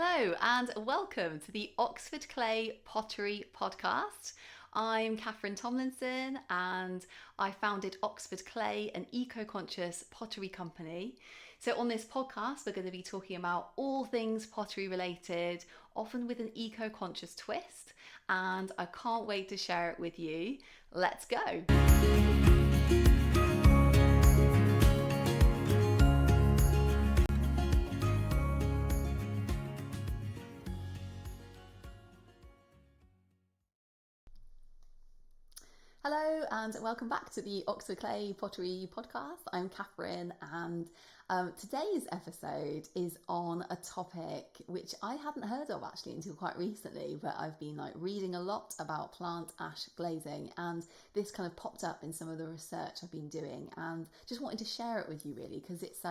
Hello and welcome to the Oxford Clay Pottery podcast. I'm Catherine Tomlinson and I founded Oxford Clay, an eco-conscious pottery company. So on this podcast, we're going to be talking about all things pottery related, often with an eco-conscious twist, and I can't wait to share it with you. Let's go. Hello and welcome back to the Oxford Clay Pottery podcast. I'm Catherine and today's episode is on a topic which I hadn't heard of actually until quite recently, but I've been reading a lot about plant ash glazing, and this kind of popped up in some of the research I've been doing and just wanted to share it with you really because it's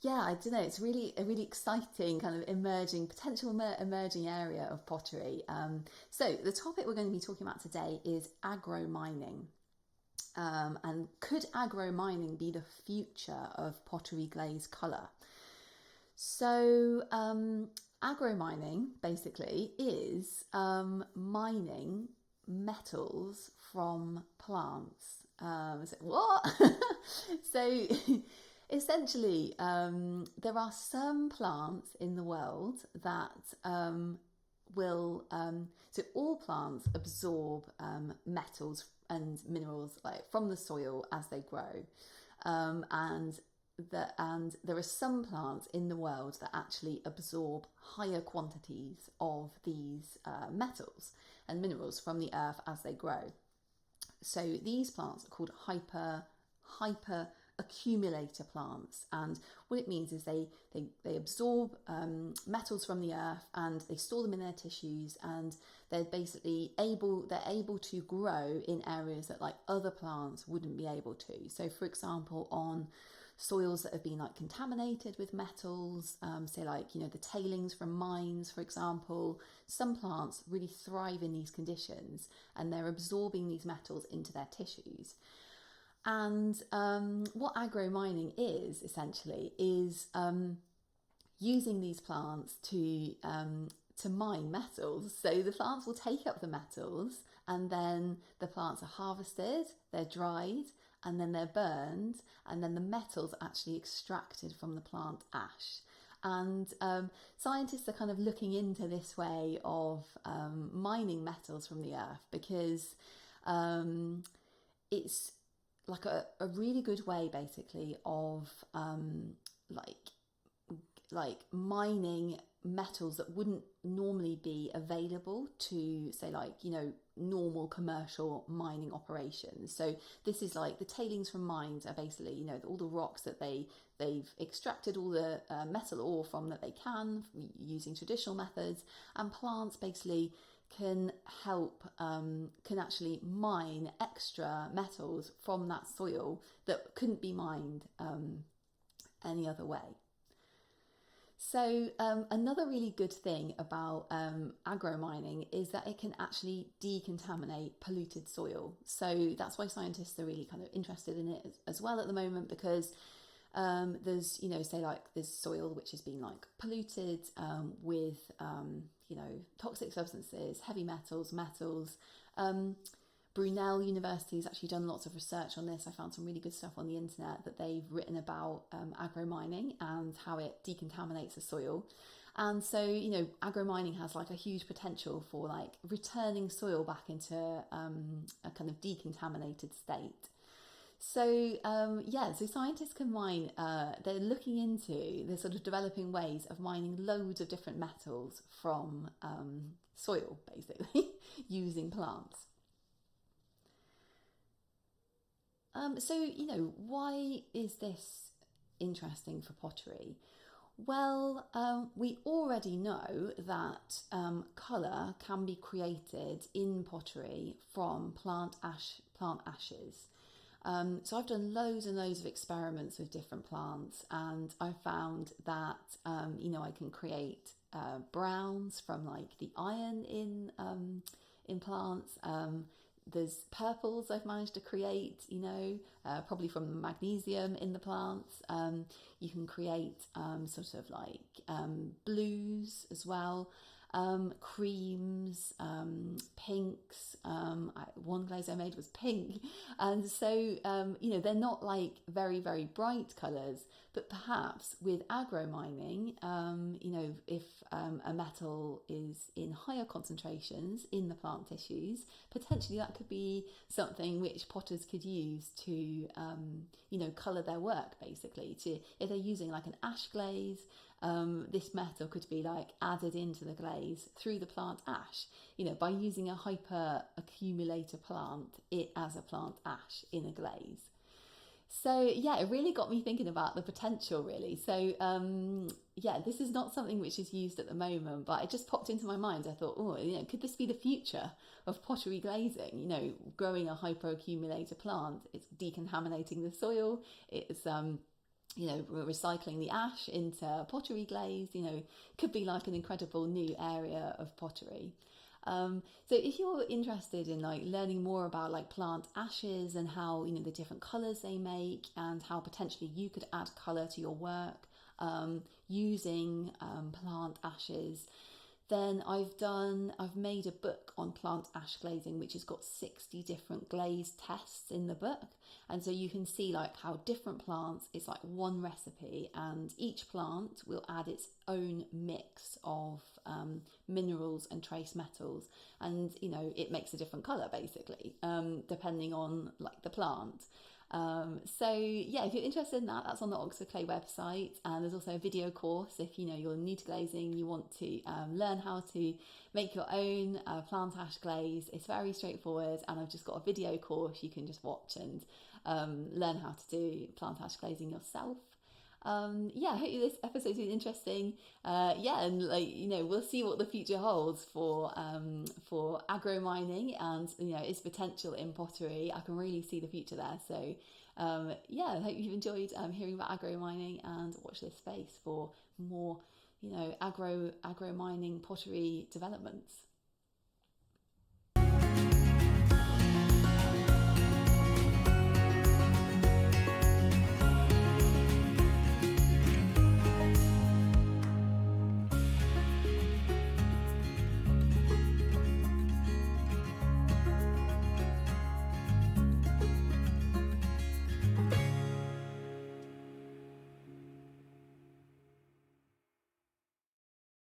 I don't know, it's really a really exciting kind of potential emerging area of pottery. So the topic we're going to be talking about today is agromining. And could agromining be the future of pottery glaze colour? So agromining basically is mining metals from plants. What? So essentially, there are some plants in the world that so all plants absorb metals and minerals from the soil as they grow, and there are some plants in the world that actually absorb higher quantities of these metals and minerals from the earth as they grow. So these plants are called hyperaccumulator plants, and what it means is they absorb metals from the earth and they store them in their tissues, and they're able to grow in areas that other plants wouldn't be able to. So for example, on soils that have been contaminated with metals, say the tailings from mines, for example, some plants really thrive in these conditions and they're absorbing these metals into their tissues. And what agromining is essentially is using these plants to mine metals. So the plants will take up the metals, and then the plants are harvested, they're dried, and then they're burned, and then the metals are actually extracted from the plant ash. And scientists are kind of looking into this way of mining metals from the earth because it's a really good way basically of mining metals that wouldn't normally be available to say normal commercial mining operations. So this is the tailings from mines are basically all the rocks that they've extracted all the metal ore from that they can using traditional methods, and plants basically can actually mine extra metals from that soil that couldn't be mined any other way. So another really good thing about agromining is that it can actually decontaminate polluted soil. So that's why scientists are really kind of interested in it as well at the moment, because there's there's soil which has been polluted with toxic substances, heavy metals. Brunel University has actually done lots of research on this. I found some really good stuff on the internet that they've written about agromining and how it decontaminates the soil. And so, agromining has a huge potential for returning soil back into a kind of decontaminated state. So so scientists can mine, they're looking into, they're sort of developing ways of mining loads of different metals from soil, basically, using plants. So, why is this interesting for pottery? Well, we already know that colour can be created in pottery from plant ashes. So I've done loads and loads of experiments with different plants, and I found that I can create browns from the iron in plants. There's purples I've managed to create, probably from the magnesium in the plants. You can create sort of like blues as well, creams, pinks. One glaze I made was pink. And so, they're not like very, very bright colours, but perhaps with agromining, if a metal is in higher concentrations in the plant tissues, potentially that could be something which potters could use to, colour their work, basically. If they're using like an ash glaze, this metal could be like added into the glaze through the plant ash, by using a hyperaccumulator plant, it as a plant ash in a glaze. So yeah, it really got me thinking about the potential, really. So this is not something which is used at the moment, but it just popped into my mind. I thought, could this be the future of pottery glazing? Growing a hyperaccumulator plant, it's decontaminating the soil, it's recycling the ash into pottery glaze, could be like an incredible new area of pottery. So if you're interested in like learning more about like plant ashes and how, the different colours they make and how potentially you could add colour to your work using plant ashes, then I've made a book on plant ash glazing, which has got 60 different glaze tests in the book. And so you can see like how different plants, it's like one recipe, and each plant will add its own mix of minerals and trace metals. And, it makes a different colour basically, depending on like the plant. If you're interested in that, that's on the Oxford Clay website, and there's also a video course if you're new to glazing, you want to learn how to make your own plant ash glaze. It's very straightforward, and I've just got a video course you can just watch and learn how to do plant ash glazing yourself. I hope this episode's been interesting. We'll see what the future holds for agromining and its potential in pottery. I can really see the future there. So I hope you've enjoyed hearing about agromining, and watch this space for more agromining pottery developments.